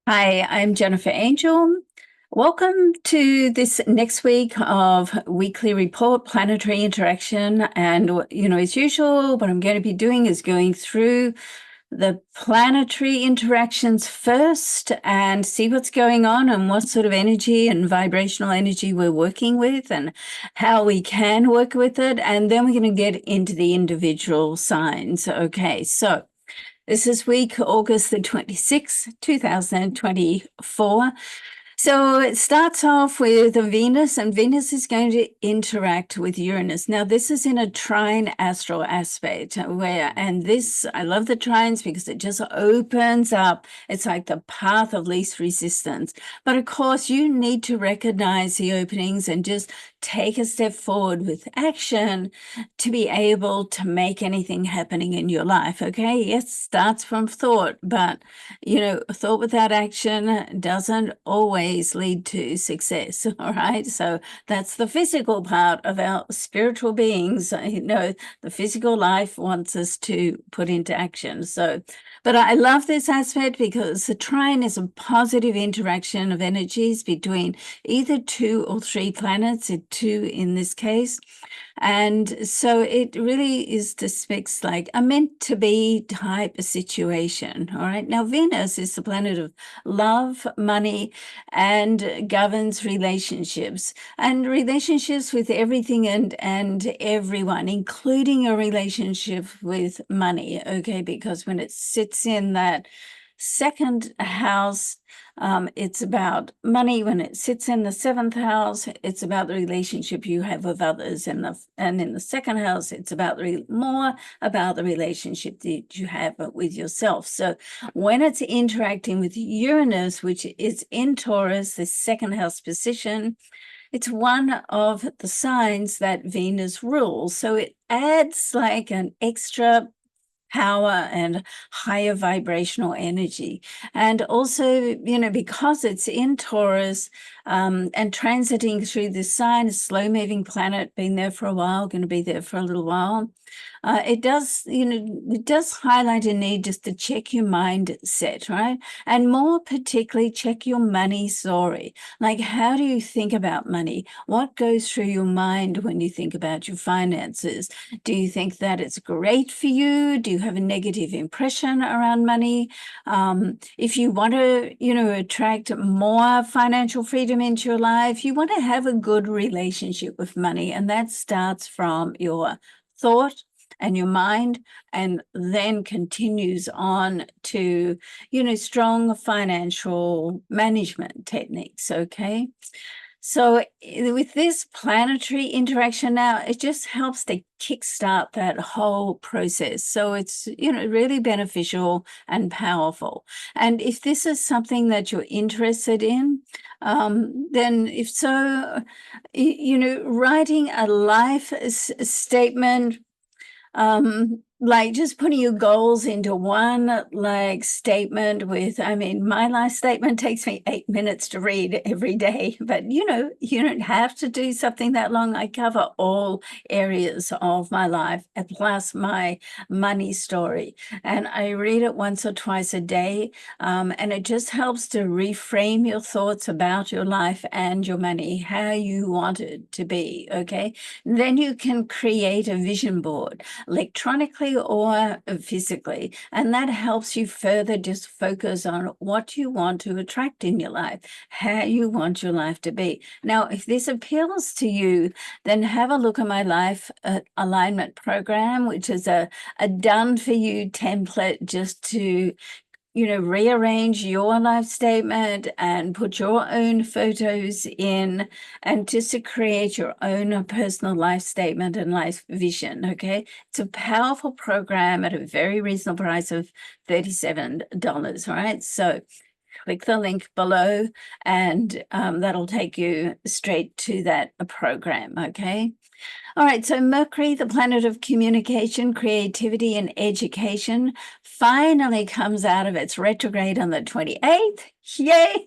Hi, I'm Jennifer Angel. Welcome to this next week of weekly report, planetary interaction. And, as usual, what I'm going to be doing is going through the planetary interactions first and see what's going on and what sort of energy and vibrational energy we're working with and how we can work with it. And then we're going to get into the individual signs. Okay, so this is week August the 26th, 2024. So it starts off with a Venus, and Venus is going to interact with Uranus. Now, this is in a trine astral aspect and this, I love the trines because it just opens up. It's like the path of least resistance. But of course, you need to recognize the openings and just take a step forward with action to be able to make anything happening in your life. Okay. Yes, starts from thought, but thought without action doesn't always lead to success. All right. So that's the physical part of our spiritual beings. The physical life wants us to put into action. But I love this aspect because the trine is a positive interaction of energies between either 2 or 3 planets, 2 in this case. And so it really is depicts like a meant to be type of situation. All right. Now, Venus is the planet of love, money, and governs relationships with everything and everyone, including a relationship with money. Okay. Because when it sits in that second house, it's about money. When it sits in the 7th house, it's about the relationship you have with others. And in the 2nd house, it's about more about the relationship that you have with yourself. So when it's interacting with Uranus, which is in Taurus, the 2nd house position, it's one of the signs that Venus rules. So it adds like an extra power and higher vibrational energy. And also, because it's in Taurus and transiting through this sign, a slow-moving planet, been there for a while, going to be there for a little while. It does highlight a need just to check your mindset, right? And more particularly, check your money story. Like, how do you think about money? What goes through your mind when you think about your finances? Do you think that it's great for you? Do you have a negative impression around money? If you want to, attract more financial freedom into your life, you want to have a good relationship with money. And that starts from your thought and your mind, and then continues on to, strong financial management techniques. Okay. So with this planetary interaction now, it just helps to kickstart that whole process. So it's, really beneficial and powerful. And if this is something that you're interested in, then if so, writing a life statement, like just putting your goals into one like statement my life statement takes me 8 minutes to read every day, but you don't have to do something that long. I cover all areas of my life plus my money story, and I read it once or twice a day. And it just helps to reframe your thoughts about your life and your money, how you want it to be. Okay. Then you can create a vision board electronically or physically. And that helps you further just focus on what you want to attract in your life, how you want your life to be. Now, if this appeals to you, then have a look at my life alignment program, which is a done for you template just to rearrange your life statement and put your own photos in, and just to create your own personal life statement and life vision. Okay. It's a powerful program at a very reasonable price of $37. All right. So click the link below and that'll take you straight to that program. Okay. All right, so Mercury, the planet of communication, creativity, and education, finally comes out of its retrograde on the 28th. Yay!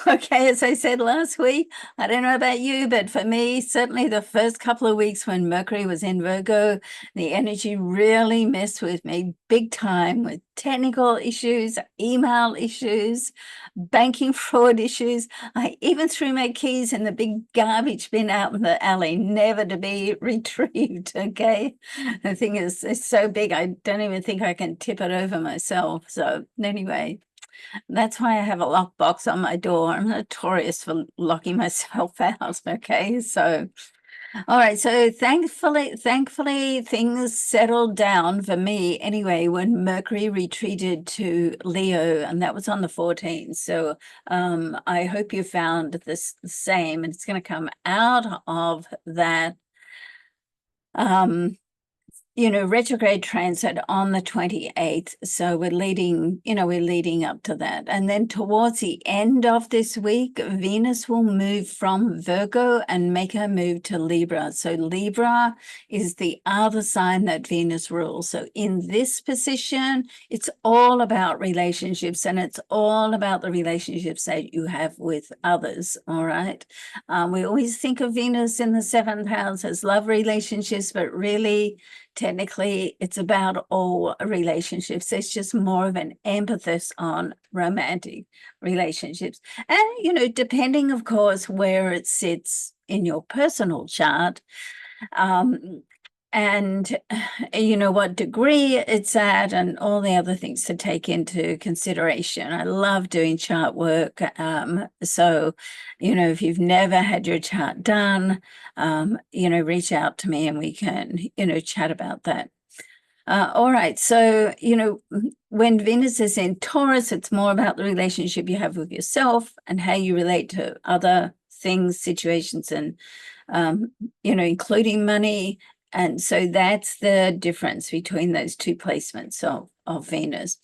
Okay, as I said last week, I don't know about you, but for me, certainly the first couple of weeks when Mercury was in Virgo, the energy really messed with me big time with technical issues, email issues, banking fraud issues. I even threw my keys in the big garbage bin out in the alley, never to be retrieved. Okay. The thing is, it's so big, I don't even think I can tip it over myself. So, anyway, that's why I have a lockbox on my door. I'm notorious for locking myself out. Okay. So, all right, so thankfully things settled down for me anyway when Mercury retreated to Leo, and that was on the 14th. So I hope you found this the same, and it's going to come out of that retrograde transit on the 28th. So we're leading up to that. And then towards the end of this week, Venus will move from Virgo and make her move to Libra. So Libra is the other sign that Venus rules. So in this position, it's all about relationships, and it's all about the relationships that you have with others. All right. We always think of Venus in the 7th house as love relationships, but really, technically, it's about all relationships. There's just more of an emphasis on romantic relationships. And, depending, of course, where it sits in your personal chart, and what degree it's at, and all the other things to take into consideration. I love doing chart work. So, if you've never had your chart done, reach out to me and we can, chat about that. All right. So, when Venus is in Taurus, it's more about the relationship you have with yourself and how you relate to other things, situations, and, including money. And so that's the difference between those two placements of Venus.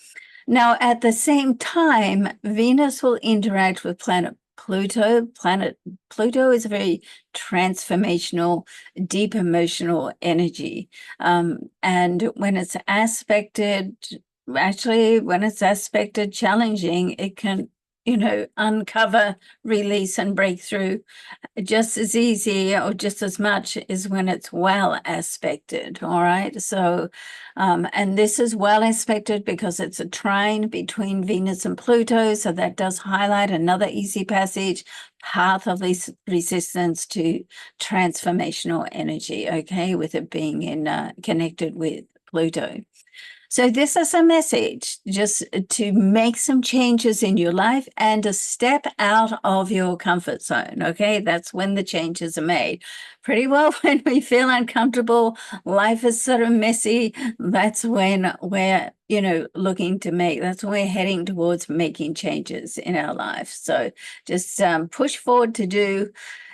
Now, at the same time, Venus will interact with planet Pluto. Planet Pluto is a very transformational, deep emotional energy. And when it's aspected challenging, it can, uncover, release, and break through just as easy or just as much as when it's well aspected. All right. So, and this is well aspected because it's a trine between Venus and Pluto. So that does highlight another easy passage, path of resistance to transformational energy. Okay. With it being connected with Pluto. So this is a message just to make some changes in your life and to step out of your comfort zone, okay? That's when the changes are made. Pretty well when we feel uncomfortable, life is sort of messy, that's when we're, looking to that's when we're heading towards making changes in our life. So just push forward to do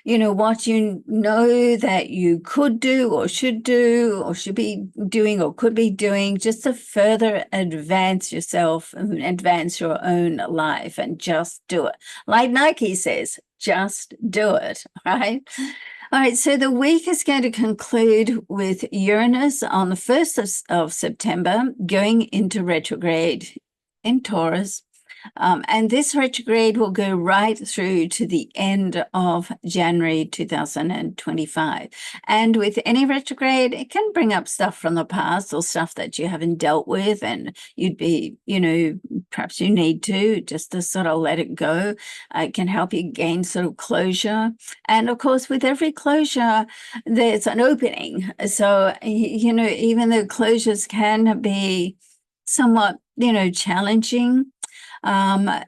what you know that you could do or should be doing or could be doing, just to further advance yourself and advance your own life, and just do it. Like Nike says, just do it, right? All right, so the week is going to conclude with Uranus on the 1st of September going into retrograde in Taurus. And this retrograde will go right through to the end of January 2025. And with any retrograde, it can bring up stuff from the past or stuff that you haven't dealt with, and you'd be, perhaps you need to just to sort of let it go. It can help you gain sort of closure. And of course, with every closure, there's an opening. So, even though closures can be somewhat, challenging,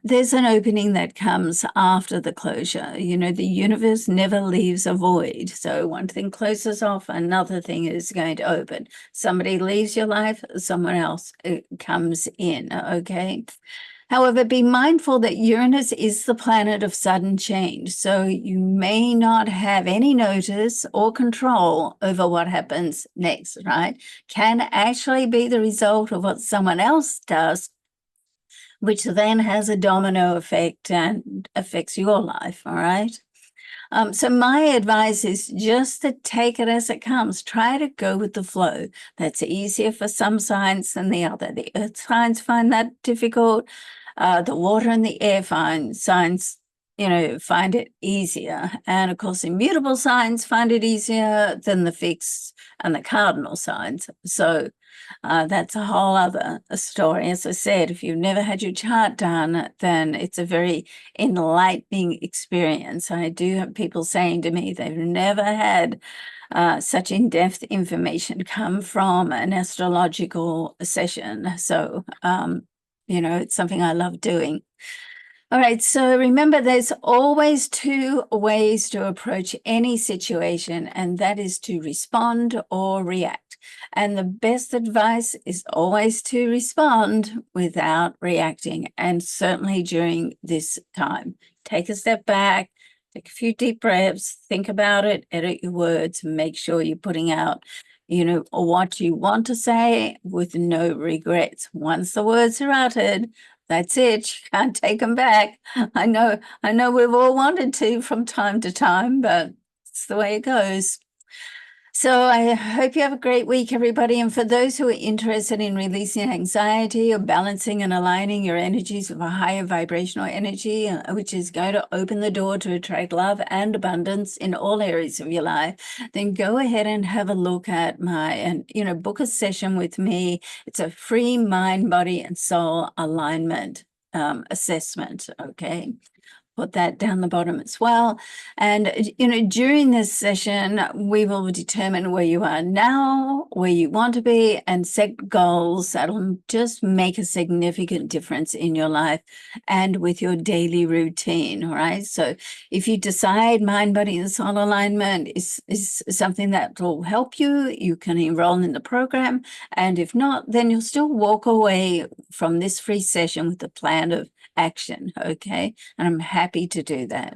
there's an opening that comes after the closure. The universe never leaves a void. So one thing closes off, another thing is going to open. Somebody leaves your life, someone else comes in, okay? However, be mindful that Uranus is the planet of sudden change. So you may not have any notice or control over what happens next, right? Can actually be the result of what someone else does, which then has a domino effect and affects your life, all right? So my advice is just to take it as it comes. Try to go with the flow. That's easier for some signs than the other. The earth signs find that difficult. The water and the air signs, find it easier. And of course, immutable signs find it easier than the fixed and the cardinal signs. So that's a whole other story. As I said, if you've never had your chart done, then it's a very enlightening experience. I do have people saying to me they've never had such in-depth information come from an astrological session. So, it's something I love doing. All right, so remember, there's always two ways to approach any situation, and that is to respond or react. And the best advice is always to respond without reacting, and certainly during this time. Take a step back, take a few deep breaths, think about it, edit your words, make sure you're putting out what you want to say with no regrets. Once the words are uttered, that's it. You can't take them back. I know we've all wanted to from time to time, but it's the way it goes. So I hope you have a great week, everybody. And for those who are interested in releasing anxiety or balancing and aligning your energies with a higher vibrational energy, which is going to open the door to attract love and abundance in all areas of your life, then go ahead and have a look at book a session with me. It's a free mind, body, and soul alignment assessment, okay? Put that down the bottom as well. And, during this session, we will determine where you are now, where you want to be, and set goals that'll just make a significant difference in your life and with your daily routine, all right? So if you decide mind, body, and soul alignment is something that will help you, you can enroll in the program. And if not, then you'll still walk away from this free session with a plan of action, okay? And I'm happy to do that.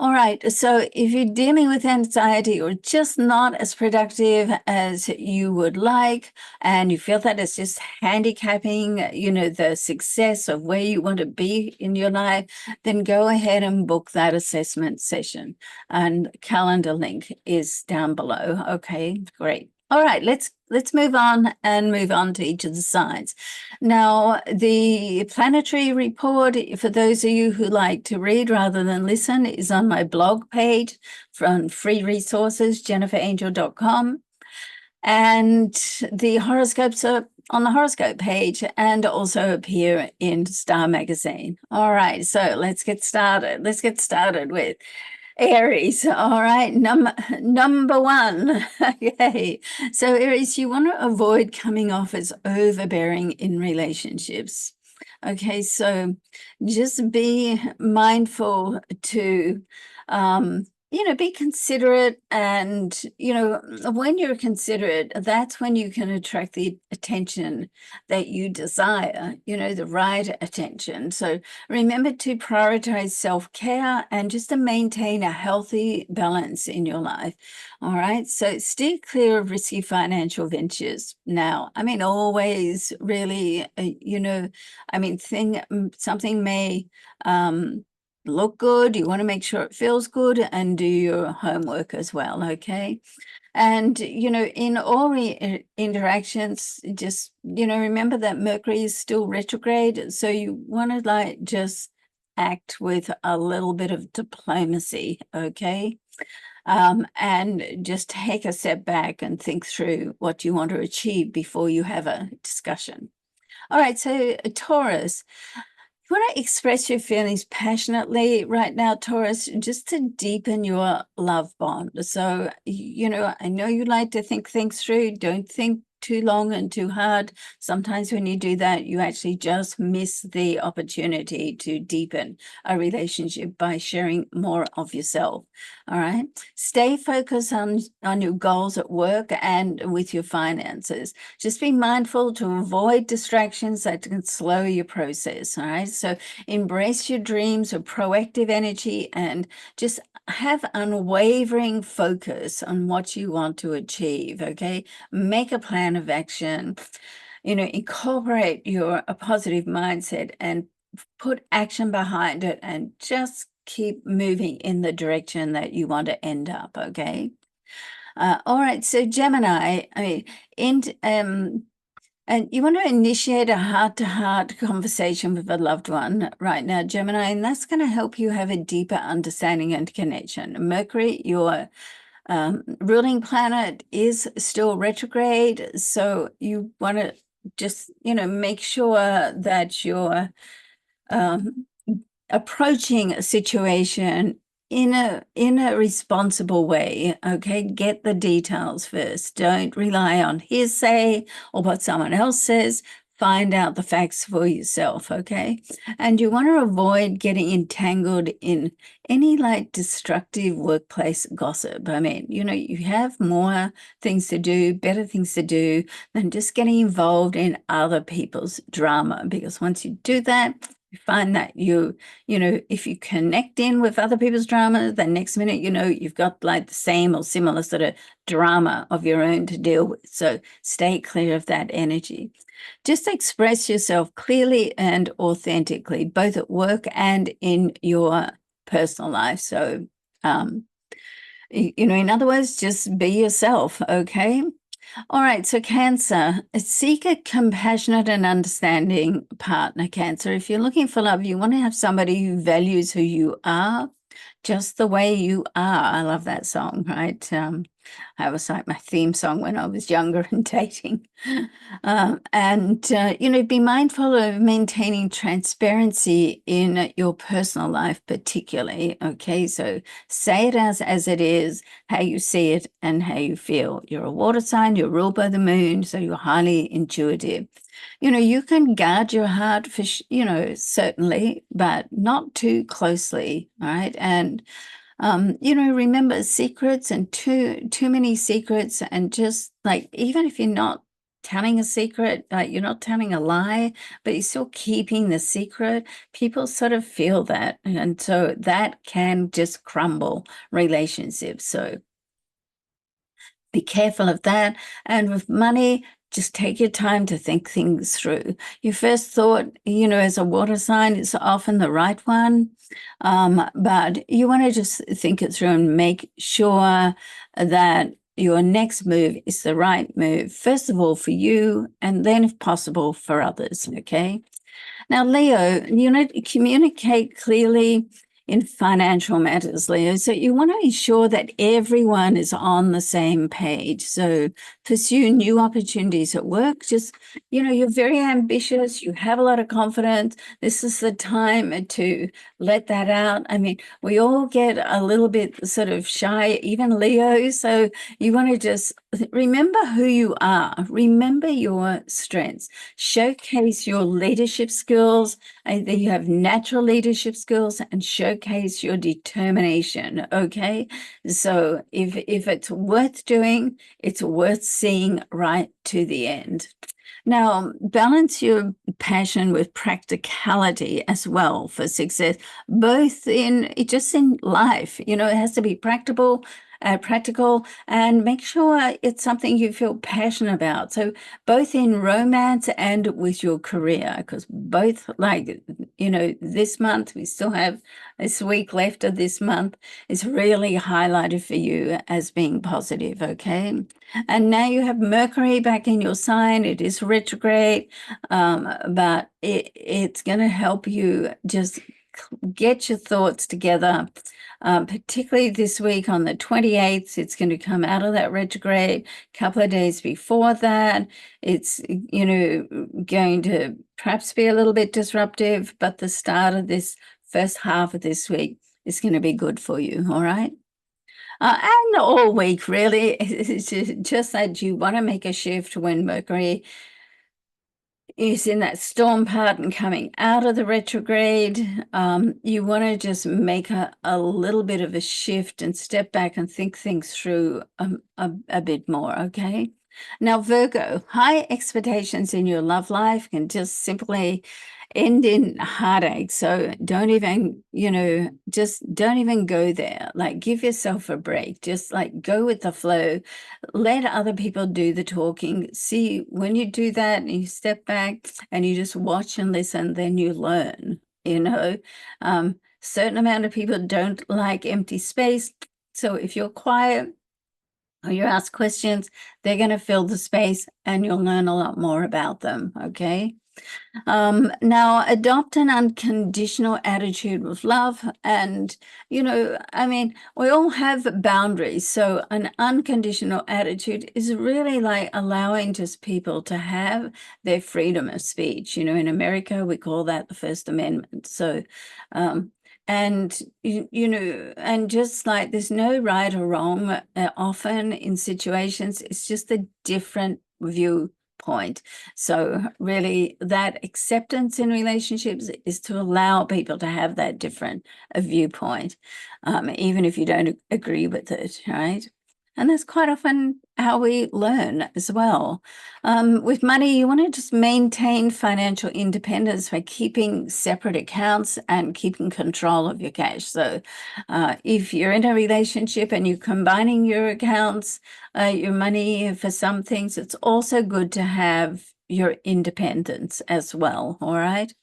All right, so if you're dealing with anxiety or just not as productive as you would like, and you feel that it's just handicapping, the success of where you want to be in your life, then go ahead and book that assessment session. And calendar link is down below. Okay, great. All right, let's move on to each of the signs. Now, the planetary report, for those of you who like to read rather than listen, is on my blog page from free resources, jenniferangel.com. And the horoscopes are on the horoscope page and also appear in Star Magazine. All right, so let's get started. Let's get started with Aries. All right, number one. Okay, so Aries, you want to avoid coming off as overbearing in relationships. Okay, so just be mindful to be considerate, and when you're considerate, that's when you can attract the attention that you desire, the right attention. So remember to prioritize self-care and just to maintain a healthy balance in your life. All right, so steer clear of risky financial ventures. Now, always really, something may look good. You want to make sure it feels good, and do your homework as well, okay? And, in all interactions, just, remember that Mercury is still retrograde. So you want to just act with a little bit of diplomacy, okay? And just take a step back and think through what you want to achieve before you have a discussion. All right, so Taurus. You want to express your feelings passionately right now, Taurus, just to deepen your love bond. So, I know you like to think things through. Don't think too long and too hard. Sometimes when you do that, you actually just miss the opportunity to deepen a relationship by sharing more of yourself. All right. Stay focused on your goals at work and with your finances. Just be mindful to avoid distractions that can slow your process. All right. So embrace your dreams of proactive energy and just have unwavering focus on what you want to achieve. Okay. Make a plan of action, incorporate a positive mindset and put action behind it, and just keep moving in the direction that you want to end up, okay? All right, so Gemini, and you want to initiate a heart-to-heart conversation with a loved one right now, Gemini, and that's going to help you have a deeper understanding and connection. Mercury, your ruling planet, is still retrograde, so you want to just, make sure that you're approaching a situation in a responsible way, okay? Get the details first. Don't rely on hearsay or what someone else says. Find out the facts for yourself, okay? And you want to avoid getting entangled in any destructive workplace gossip. I mean, you have more things to do, better things to do than just getting involved in other people's drama, because once you do that, you find that if you connect in with other people's drama, the next minute, you've got the same or similar sort of drama of your own to deal with. So stay clear of that energy. Just express yourself clearly and authentically, both at work and in your personal life. So, in other words, just be yourself, okay? All right, so Cancer, seek a compassionate and understanding partner, Cancer. If you're looking for love, you want to have somebody who values who you are, just the way you are. I love that song, right? That was my theme song when I was younger and dating. Be mindful of maintaining transparency in your personal life, particularly, okay? So say it as it is, how you see it and how you feel. You're a water sign, you're ruled by the moon, so you're highly intuitive. You can guard your heart for, certainly, but not too closely, all right? And, remember secrets and too many secrets, and just even if you're not telling a secret, you're not telling a lie, but you're still keeping the secret, people sort of feel that. And so that can just crumble relationships. So be careful of that. And with money, just take your time to think things through. Your first thought, as a water sign, is often the right one. But you want to just think it through and make sure that your next move is the right move, first of all for you, and then if possible for others, okay? Now, Leo, communicate clearly in financial matters, Leo. So you want to ensure that everyone is on the same page. So pursue new opportunities at work. Just, you're very ambitious. You have a lot of confidence. This is the time to let that out. I mean, we all get a little bit sort of shy, even Leo. So you want to just remember who you are. Remember your strengths. Showcase your leadership skills. Either you have natural leadership skills, and showcase your determination, okay? So if it's worth doing, it's worth seeing right to the end. Now, balance your passion with practicality as well for success, both in life. It has to be practical, and make sure it's something you feel passionate about. So both in romance and with your career, because both, this month, we still have this week left of this month, is really highlighted for you as being positive, okay? And now you have Mercury back in your sign. It is retrograde, but it's going to help you just get your thoughts together. Particularly this week on the 28th, it's going to come out of that retrograde. A couple of days before that, it's, going to perhaps be a little bit disruptive, but the start of this first half of this week is going to be good for you, all right? And all week, really. It's just that you want to make a shift when Mercury is in that storm part and coming out of the retrograde. You want to just make a little bit of a shift and step back and think things through a bit more, okay? Now, Virgo, high expectations in your love life can just simply end in heartache. So don't even, just don't even go there. Give yourself a break. Just go with the flow. Let other people do the talking. See, when you do that and you step back and you just watch and listen, then you learn, certain amount of people don't like empty space. So if you're quiet or you ask questions, they're going to fill the space and you'll learn a lot more about them, okay? Now, adopt an unconditional attitude with love. And, I mean, we all have boundaries. So an unconditional attitude is really like allowing just people to have their freedom of speech. In America, we call that the First Amendment. So, and, and just like there's no right or wrong, often in situations, it's just a different viewpoint. So really that acceptance in relationships is to allow people to have that different viewpoint, even if you don't agree with it, right? And that's quite often how we learn as well. With money, you want to just maintain financial independence by keeping separate accounts and keeping control of your cash. So if you're in a relationship and you're combining your accounts, your money for some things, it's also good to have your independence as well, all right?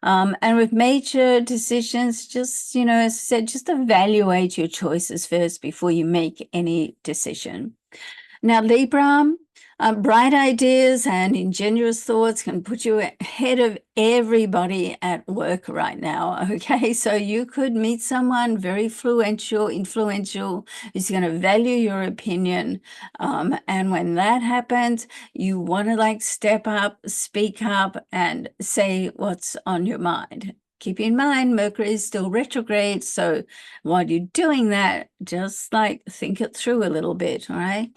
And with major decisions, just, as I said, just evaluate your choices first before you make any decision. Now, Libra, bright ideas and ingenuous thoughts can put you ahead of everybody at work right now, okay? So you could meet someone very influential, who's going to value your opinion. And when that happens, you want to step up, speak up, and say what's on your mind. Keep in mind, Mercury is still retrograde. So while you're doing that, just think it through a little bit, all right?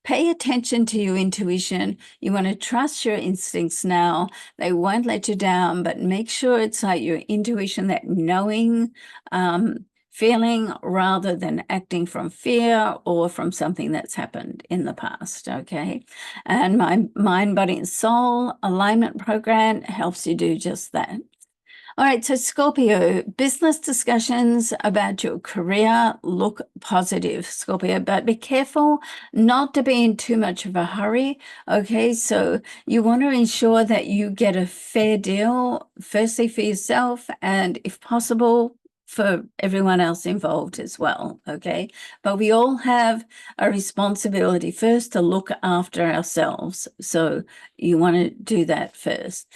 Pay attention to your intuition. You want to trust your instincts now. They won't let you down, but make sure it's your intuition, that knowing feeling rather than acting from fear or from something that's happened in the past, okay? And my Mind, Body, and Soul alignment program helps you do just that. All right, so Scorpio, business discussions about your career look positive, Scorpio, but be careful not to be in too much of a hurry, okay? So you want to ensure that you get a fair deal, firstly for yourself, and if possible, for everyone else involved as well, okay? But we all have a responsibility first to look after ourselves, so you want to do that first.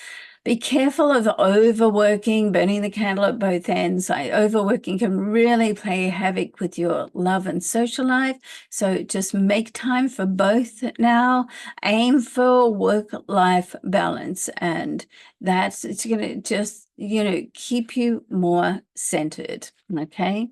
Be careful of overworking, burning the candle at both ends. Overworking can really play havoc with your love and social life. So just make time for both now. Aim for work-life balance, and it's going to just, keep you more centered, okay?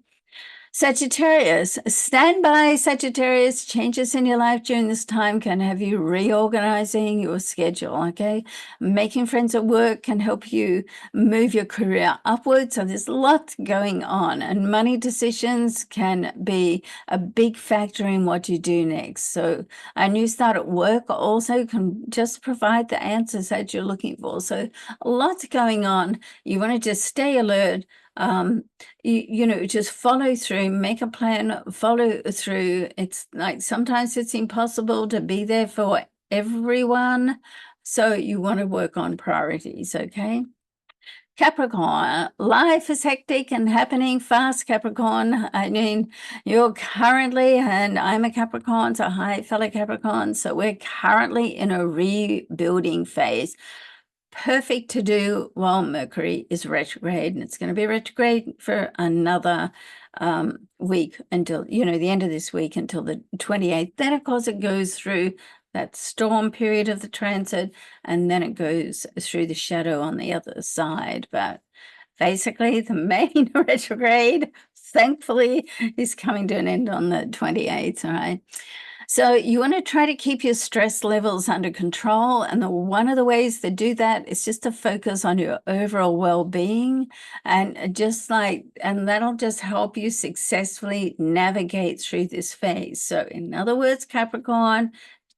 Sagittarius, stand by, Sagittarius. Changes in your life during this time can have you reorganizing your schedule, okay? Making friends at work can help you move your career upwards. So there's lots going on, and money decisions can be a big factor in what you do next. So a new start at work also can just provide the answers that you're looking for. So lots going on. You want to just stay alert. Just follow through, make a plan, follow through. It's sometimes it's impossible to be there for everyone. So you want to work on priorities, okay? Capricorn, life is hectic and happening fast, Capricorn. I mean, you're currently, and I'm a Capricorn, so hi, fellow Capricorn. So we're currently in a rebuilding phase. Perfect to do while Mercury is retrograde, and it's going to be retrograde for another week until, the end of this week until the 28th. Then, of course, it goes through that storm period of the transit, and then it goes through the shadow on the other side. But basically, the main retrograde, thankfully, is coming to an end on the 28th, all right? So you want to try to keep your stress levels under control. And one of the ways to do that is just to focus on your overall well-being, and and that'll just help you successfully navigate through this phase. So in other words, Capricorn,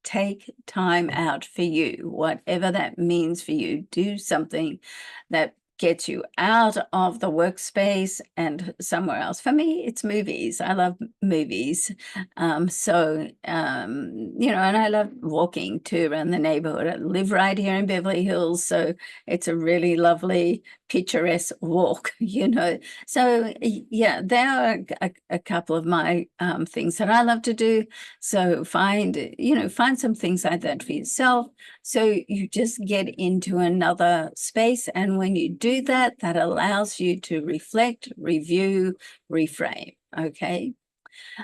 take time out for you, whatever that means for you. Do something that gets you out of the workspace and somewhere else. For me, it's movies. I love movies. And I love walking too around the neighborhood. I live right here in Beverly Hills, so it's a really lovely picturesque walk, you know. So yeah, there are a couple of my things that I love to do. So find some things like that for yourself. So you just get into another space. And when you do that, that allows you to reflect, review, reframe. Okay.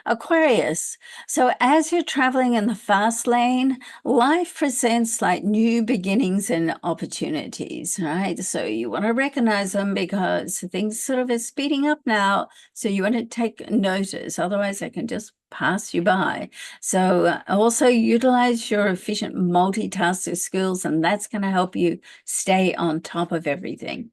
Aquarius. So as you're traveling in the fast lane, life presents like new beginnings and opportunities, right? So you want to recognize them because things sort of are speeding up now. So you want to take notice. Otherwise, they can just pass you by. So also utilize your efficient multitasker skills, and that's going to help you stay on top of everything.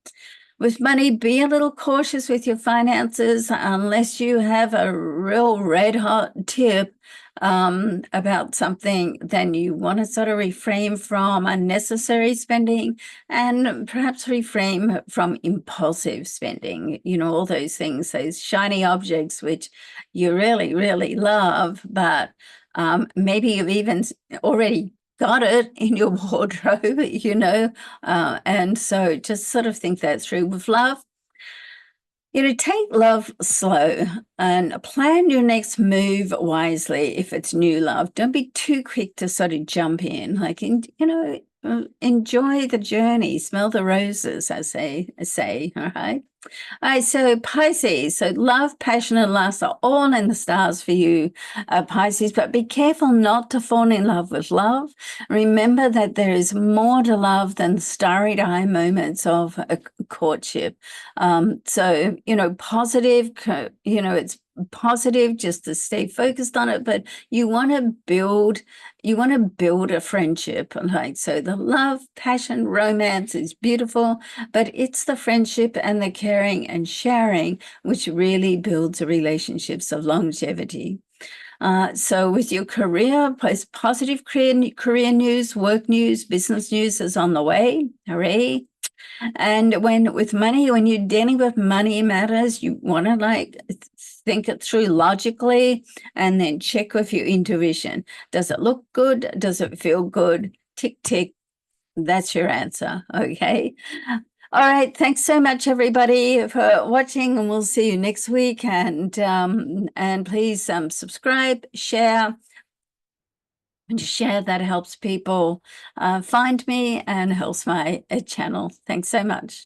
With money, be a little cautious with your finances unless you have a real red hot tip about something. Then you want to sort of refrain from unnecessary spending and perhaps refrain from impulsive spending. You know, all those things, those shiny objects, which you really, really love, but maybe you've even already got it in your wardrobe, you know, and so just sort of think that through. With love, take love slow and plan your next move wisely. If it's new love, don't be too quick to sort of jump in. Like, enjoy the journey, smell the roses, I say, all right? All right, so Pisces, so love, passion, and lust are all in the stars for you, Pisces, but be careful not to fall in love with love. Remember that there is more to love than starry-eyed moments of a courtship. So, positive, it's positive just to stay focused on it, but you want to build a friendship. Like, so the love, passion, romance is beautiful, but it's the friendship and the caring and sharing which really builds a relationships of longevity. So with your career, positive career news, work news, business news is on the way. Hooray. And with money, when you're dealing with money matters, you want to think it through logically and then check with your intuition. Does it look good? Does it feel good? Tick, tick. That's your answer. Okay. All right. Thanks so much, everybody, for watching, and we'll see you next week. And please subscribe, share. And share, that helps people find me and helps my channel. Thanks so much.